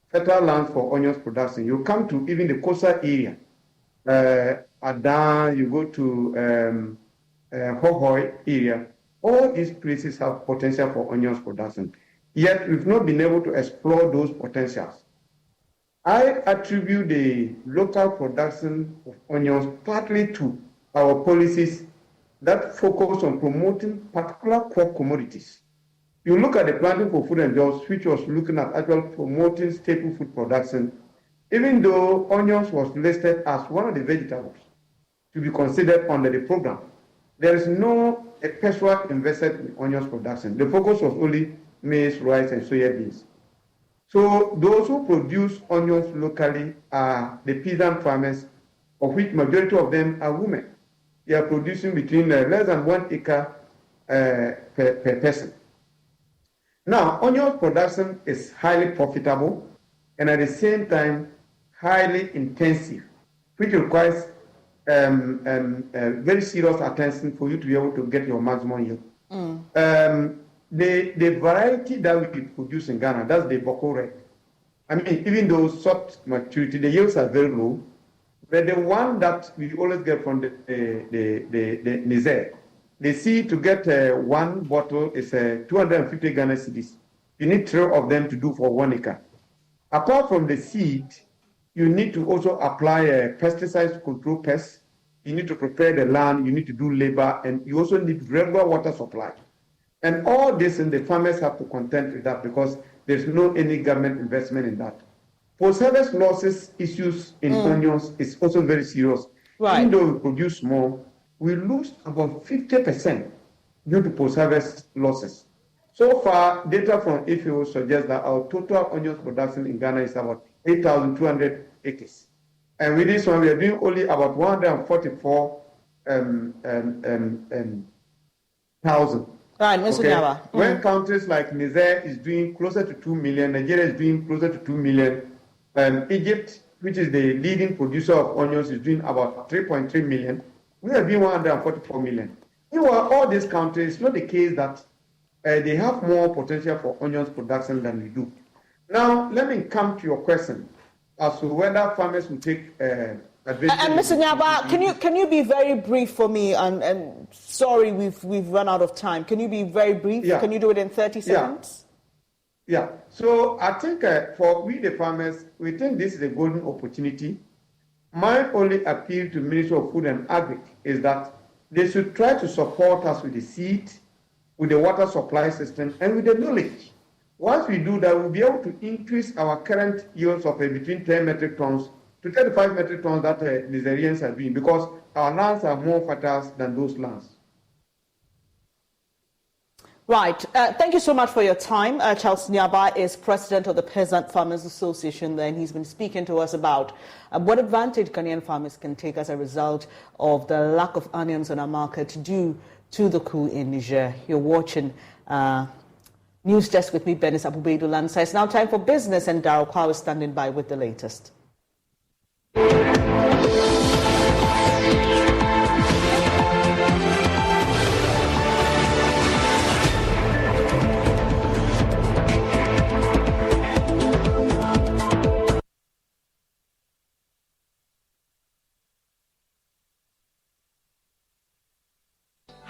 Speaker 18: fertile lands for onions production. You come to even the coastal area, Adan, you go to Hohoi area. All these places have potential for onions production. Yet we've not been able to explore those potentials. I attribute the local production of onions partly to our policies that focus on promoting particular core commodities. You look at the Planting for Food and Jobs, which was looking at actual promoting staple food production, even though onions was listed as one of the vegetables to be considered under the program. There is no peso invested in onions production. The focus was only maize, rice, and soya beans. So those who produce onions locally are the peasant farmers, of which majority of them are women. They are producing between less than 1 acre per person. Now, onions production is highly profitable and at the same time highly intensive, which requires very serious attention for you to be able to get your maximum yield. The variety that we produce in Ghana, that's the Boko Red. I mean, even though short maturity, the yields are very low, but the one that we always get from the Niger, the seed to get one bottle is 250 Ghana cedis. You need 3 of them to do for 1 acre. Apart from the seed, you need to also apply pesticides to control pests. You need to prepare the land, you need to do labor, and you also need regular water supply. And all this, and the farmers have to contend with that because there's no any government investment in that. Post-harvest losses issues in onions is also very serious. Right. Even though we produce more, we lose about 50% due to post-harvest losses. So far, data from ECOWAS suggests that our total onions production in Ghana is about 8,200 acres. And with this one, we are doing only about 144,000.
Speaker 1: Right, Mr. Nyaba.
Speaker 18: When countries like Niger is doing closer to 2 million, Nigeria is doing closer to 2 million, Egypt, which is the leading producer of onions, is doing about 3.3 million. We are doing 144 million. Meanwhile, all these countries, it's not the case that they have more potential for onions production than we do. Now, let me come to your question as to whether farmers will take advantage.
Speaker 1: And Mr. Nyaba, can you be very brief for me? And sorry, we've run out of time. Can you be very brief? Yeah. Can you do it in 30 seconds?
Speaker 18: Yeah. So I think for we the farmers, we think this is a golden opportunity. My only appeal to Ministry of Food and Agri is that they should try to support us with the seed, with the water supply system, and with the knowledge. Once we do that, we'll be able to increase our current yields of between 10 metric tons to 35 metric tons that Nigerians are doing, because our lands are more fertile than those lands.
Speaker 1: Right. Thank you so much for your time. Charles Nyaba is president of the Peasant Farmers Association, and he's been speaking to us about what advantage Ghanaian farmers can take as a result of the lack of onions on our market due to the coup in Niger. You're watching News Desk with me, Benis Abubedu Lansa. It's now time for business, and Darryl Kwa is standing by with the latest.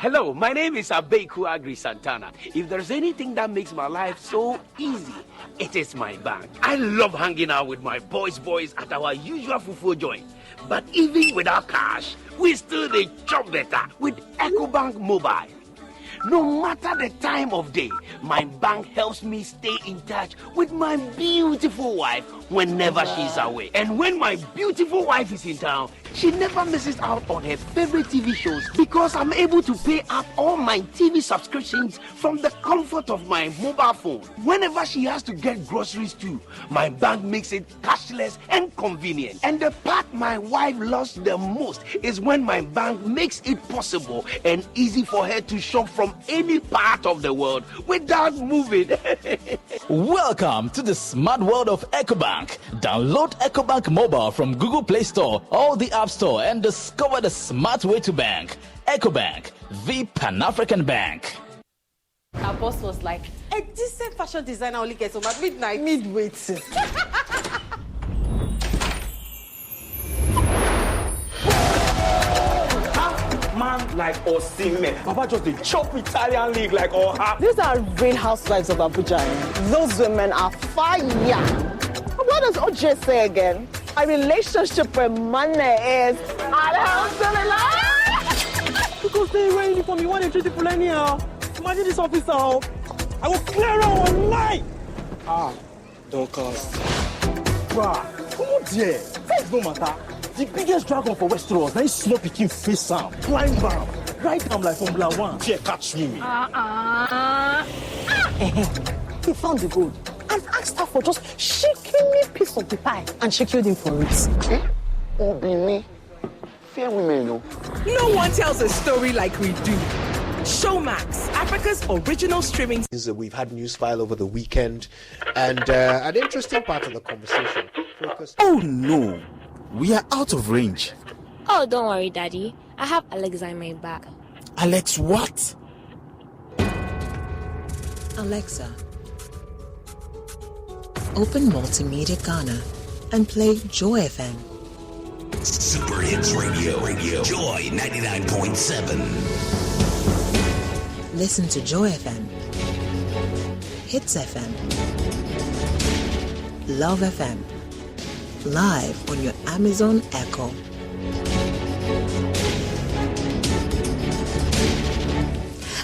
Speaker 19: Hello, my name is Abeku Agri Santana. If there's anything that makes my life so easy, it is my bank. I love hanging out with my boys at our usual fufu joint. But even without cash, we still dey chop better with EcoBank Mobile. No matter the time of day, my bank helps me stay in touch with my beautiful wife whenever she's away. And when my beautiful wife is in town, she never misses out on her favorite TV shows because I'm able to pay up all my TV subscriptions from the comfort of my mobile phone. Whenever she has to get groceries too, my bank makes it cashless and convenient. And the part my wife loves the most is when my bank makes it possible and easy for her to shop from any part of the world without moving.
Speaker 20: Welcome to the smart world of EcoBank. Download EcoBank Mobile from Google Play Store or the App Store and discover the smart way to bank. EcoBank, the Pan-African Bank.
Speaker 21: Our boss was like, a decent fashion designer only gets home at midnight. Midway.
Speaker 19: Man like Osimhen, Papa just the chop Italian league like Oha.
Speaker 1: These are real housewives of Abuja. Those women are fire. What does OJ say again? A relationship with money is alhamdulillah.
Speaker 5: Because they wear uniform, you want to treat people anyhow. Imagine this officer, I will clear out one line.
Speaker 22: Don't cost.
Speaker 5: Bruh, come on there. Face no matter. The biggest dragon for Westeros, now is Snow Pikin face am, climb am, right arm like Formula 1. Here, catch me.
Speaker 1: He found the gold and asked her for just shaking me piece of the pie, and she killed him for it.
Speaker 22: Obini, fair women, no.
Speaker 23: No one tells a story like we do. Showmax, Africa's original streaming.
Speaker 24: We've had news file over the weekend, and an interesting part of the conversation focused.
Speaker 25: Oh no, we are out of range.
Speaker 26: Oh, don't worry, Daddy. I have Alexa in my bag.
Speaker 25: Alex, what?
Speaker 27: Alexa, open Multimedia Ghana and play Joy FM.
Speaker 28: Super Hits Radio, Joy 99.7.
Speaker 27: Listen to Joy FM, Hits FM, Love FM, live on your Amazon Echo.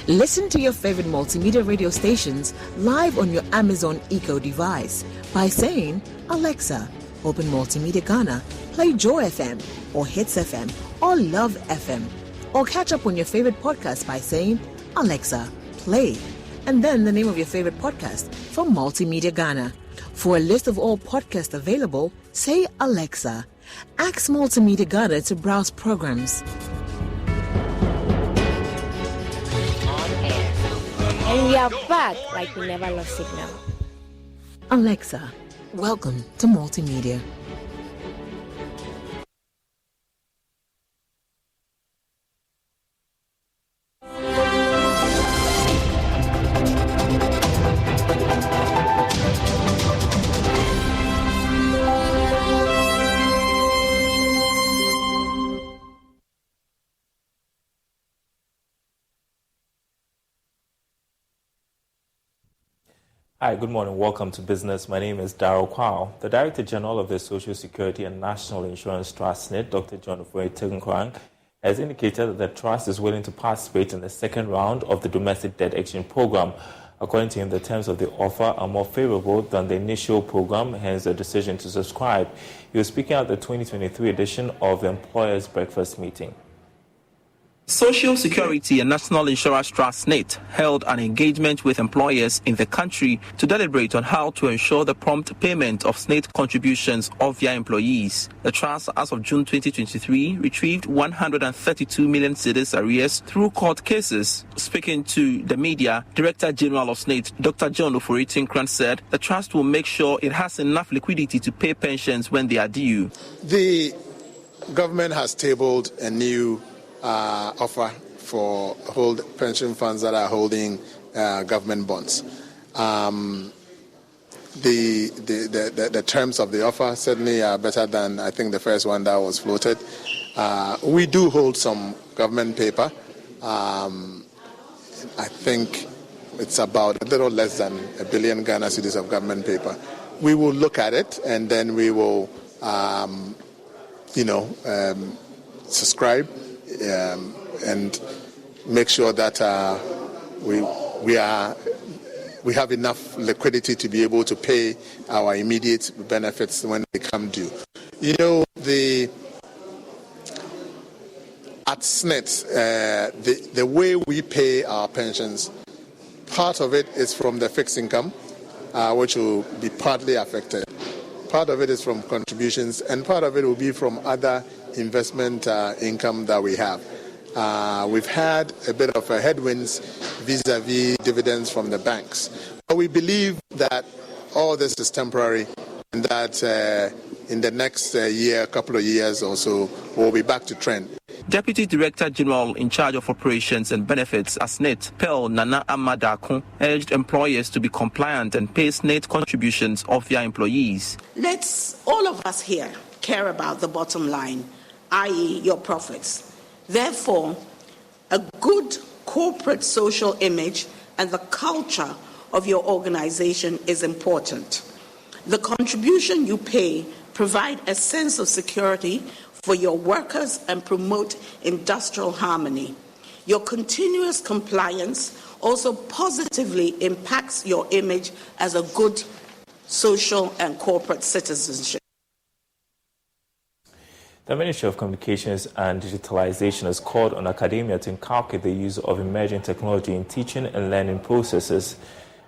Speaker 27: Listen to your favorite multimedia radio stations live on your Amazon Echo device by saying, Alexa, open Multimedia Ghana, play Joy FM or Hits FM or Love FM. Or catch up on your favorite podcast by saying, Alexa, play, and then the name of your favorite podcast from Multimedia Ghana. For a list of all podcasts available, say Alexa. Ask Multimedia Ghana to browse programs.
Speaker 26: And we are back like we never lost signal.
Speaker 27: Alexa, welcome to Multimedia.
Speaker 29: Hi, good morning. Welcome to Business. My name is Darryl Kwao. The Director General of the Social Security and National Insurance Trust, SNIT, Dr. John Ofori-Tegunkwang, has indicated that the trust is willing to participate in the second round of the domestic debt exchange program. According to him, the terms of the offer are more favorable than the initial program, hence the decision to subscribe. He was speaking at the 2023 edition of the Employers Breakfast Meeting.
Speaker 30: Social Security and National Insurance Trust (SNIT) held an engagement with employers in the country to deliberate on how to ensure the prompt payment of SNIT contributions of their employees. The trust, as of June 2023, retrieved 132 million cedis arrears through court cases. Speaking to the media, Director General of SNIT, Dr. John Ofori-Tegunkwang, said the trust will make sure it has enough liquidity to pay pensions when they are due.
Speaker 4: The government has tabled a new offer for pension funds that are holding government bonds. The terms of the offer certainly are better than I think the first one that was floated. We do hold some government paper,
Speaker 2: I think it's about a little less than 1 billion Ghana cedis of government paper. We will look at it and then we will, subscribe and make sure that we have enough liquidity to be able to pay our immediate benefits when they come due. At SNIT, the way we pay our pensions, part of it is from the fixed income, which will be partly affected. Part of it is from contributions, and part of it will be from other investment income that we have. We've had a bit of a headwinds vis-a-vis dividends from the banks. But we believe that all this is temporary and that in the next year, couple of years or so, we'll be back to trend.
Speaker 30: Deputy Director General in charge of operations and benefits at SNIT, Pearl Nana Amadakun, urged employers to be compliant and pay SNIT contributions of their employees.
Speaker 3: Let's all of us here care about the bottom line, i.e. your profits. Therefore, a good corporate social image and the culture of your organization is important. The contribution you pay provide a sense of security for your workers and promote industrial harmony. Your continuous compliance also positively impacts your image as a good social and corporate citizenship.
Speaker 29: The Ministry of Communications and Digitalization has called on academia to inculcate the use of emerging technology in teaching and learning processes.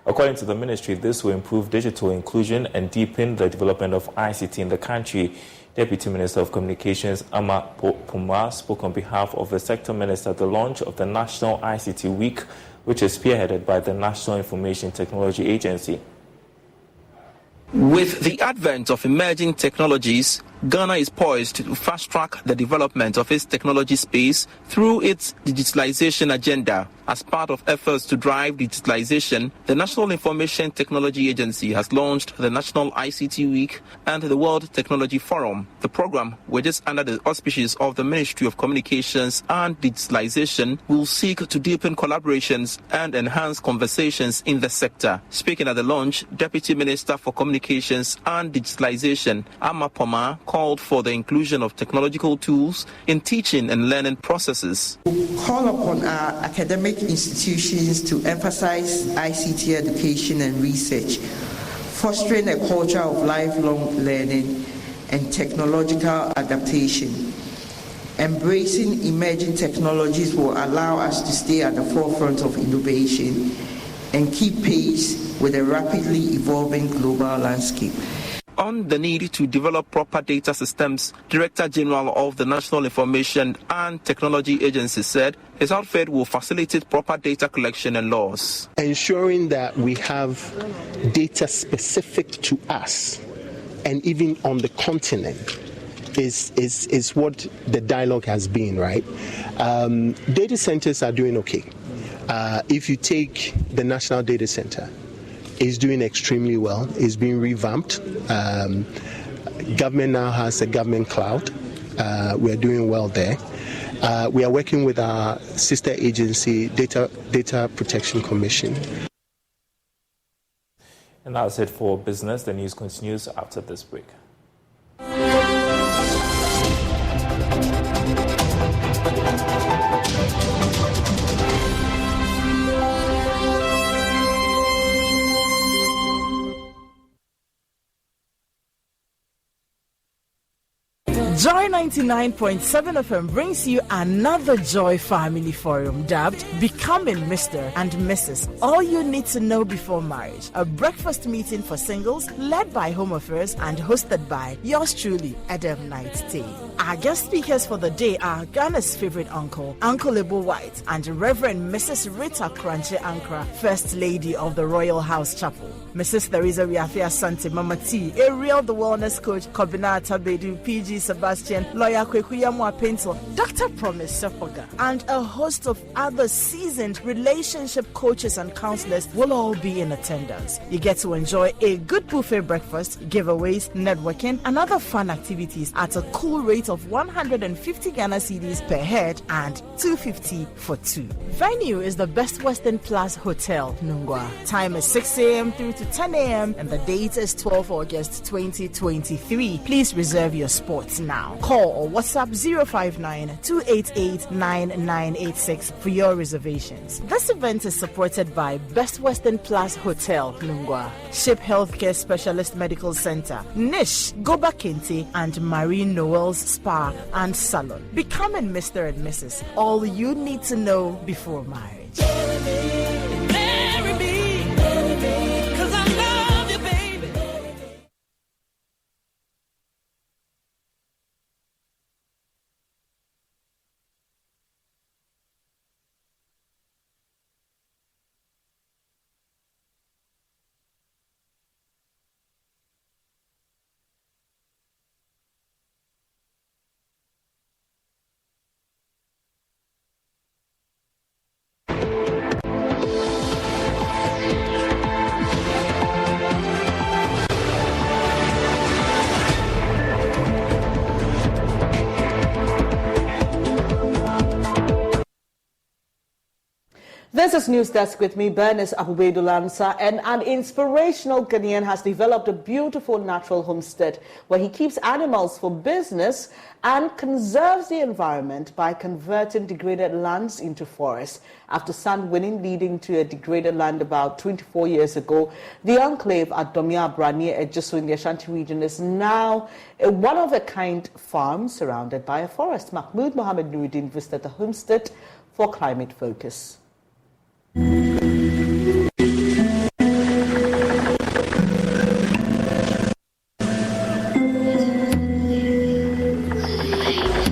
Speaker 29: According to the ministry, this will improve digital inclusion and deepen the development of ICT in the country. Deputy Minister of Communications Ama Puma spoke on behalf of the sector minister at the launch of the National ICT Week, which is spearheaded by the National Information Technology Agency.
Speaker 30: With the advent of emerging technologies, Ghana is poised to fast-track the development of its technology space through its digitalization agenda. As part of efforts to drive digitalization, the National Information Technology Agency has launched the National ICT Week and the World Technology Forum. The program, which is under the auspices of the Ministry of Communications and Digitalization, will seek to deepen collaborations and enhance conversations in the sector. Speaking at the launch, Deputy Minister for Communications and Digitalization, Ama Poma, called for the inclusion of technological tools in teaching and learning processes.
Speaker 6: Call upon our academic institutions to emphasize ICT education and research, fostering a culture of lifelong learning and technological adaptation. Embracing emerging technologies will allow us to stay at the forefront of innovation and keep pace with a rapidly evolving global landscape.
Speaker 30: On the need to develop proper data systems, Director General of the National Information and Technology Agency said his outfit will facilitate proper data collection and laws.
Speaker 7: Ensuring that we have data specific to us and even on the continent is what the dialogue has been, right? Data centers are doing okay. If you take the National Data Center, it's doing extremely well. It's being revamped. Government now has a government cloud. We are doing well there. We are working with our sister agency, Data Protection Commission.
Speaker 29: And that's it for business. The news continues after this break.
Speaker 27: Joy 99.7 FM brings you another Joy Family Forum dubbed Becoming Mr. and Mrs. All You Need to Know Before Marriage. A breakfast meeting for singles led by Home Affairs and hosted by yours truly, Adam Knight Tay. Our guest speakers for the day are Ghana's favorite uncle, Uncle Ebo White, and Reverend Mrs. Rita Kranche Ankra, First Lady of the Royal House Chapel. Mrs. Theresa Riafia Sante, Mama T, Ariel the Wellness Coach, Kobinata Bedu, PG Sebastian
Speaker 8: Christian, lawyer Kwekuyamwa Pinto, Dr. Promise Sefoga, and a host of other seasoned relationship coaches and counselors will all be in attendance. You get to enjoy a good buffet breakfast, giveaways, networking, and other fun activities at a cool rate of 150 Ghana cedis per head and 250 for two. Venue is the Best Western Plus Hotel, Nungwa. Time is 6 a.m. through to 10 a.m. and the date is 12 August 2023. Please reserve your spots now. Call or WhatsApp 059-288-9986 for your reservations. This event is supported by Best Western Plus Hotel, Nungwa, Ship Healthcare Specialist Medical Center, Nish, Goba Kente, and Marine Noel's Spa and Salon. Becoming Mr. and Mrs. All you need to know before marriage.
Speaker 1: This is News Desk with me, Bernice Abubedu-Lansa, and an inspirational Ghanaian has developed a beautiful natural homestead where he keeps animals for business and conserves the environment by converting degraded lands into forests. After sand winning leading to a degraded land about 24 years ago, the enclave at Domiabra near Ejisu in the Ashanti region is now a one-of-a-kind farm surrounded by a forest. Mahmoud Mohammed Nuruddin visited the homestead for Climate Focus.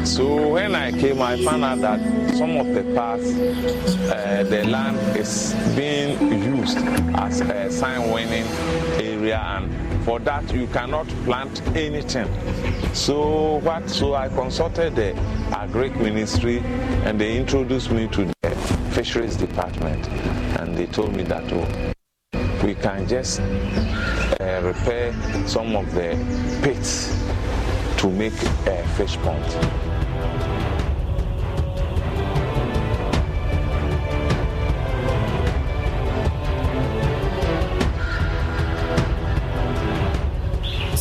Speaker 9: So when I came, I found out that some of the parts, the land is being used as a sign-winning area, and for that you cannot plant anything. So I consulted the Agric Ministry, and they introduced me to the Fisheries Department, and they told me that we can just repair some of the pits to make a fish pond.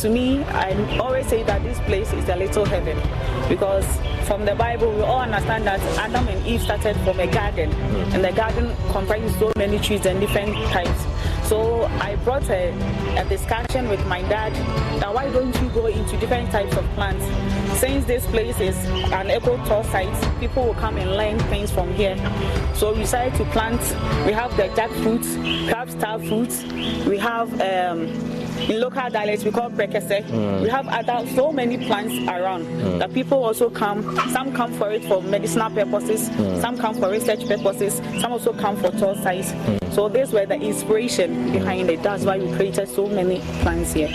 Speaker 10: To me, I always say that this place is a little heaven, because from the Bible we all understand that Adam and Eve started from a garden, and the garden comprises so many trees and different types. So I brought a discussion with my dad that why don't you go into different types of plants? Since this place is an eco-tour site, people will come and learn things from here. So we decided to plant. We have the jackfruit, crab star fruits. We have in local dialects we call prekese. We have so many plants around that people also come. Some come for it for medicinal purposes, some come for research purposes, some also come for tour sites. So this were the inspiration behind it. That's why we created so many plants here.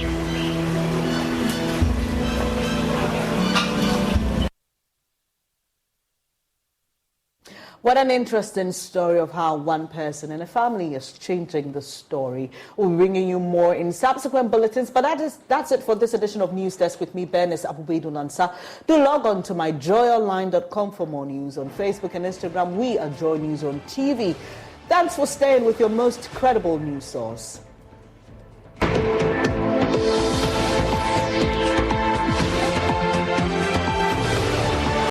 Speaker 1: What an interesting story of how one person in a family is changing the story. We'll be bringing you more in subsequent bulletins, but that's it for this edition of News Desk with me, Bernice Abubedu-Lansa. Do log on to myjoyonline.com for more news. On Facebook and Instagram, we are Joy News on TV. Thanks for staying with your most credible news source.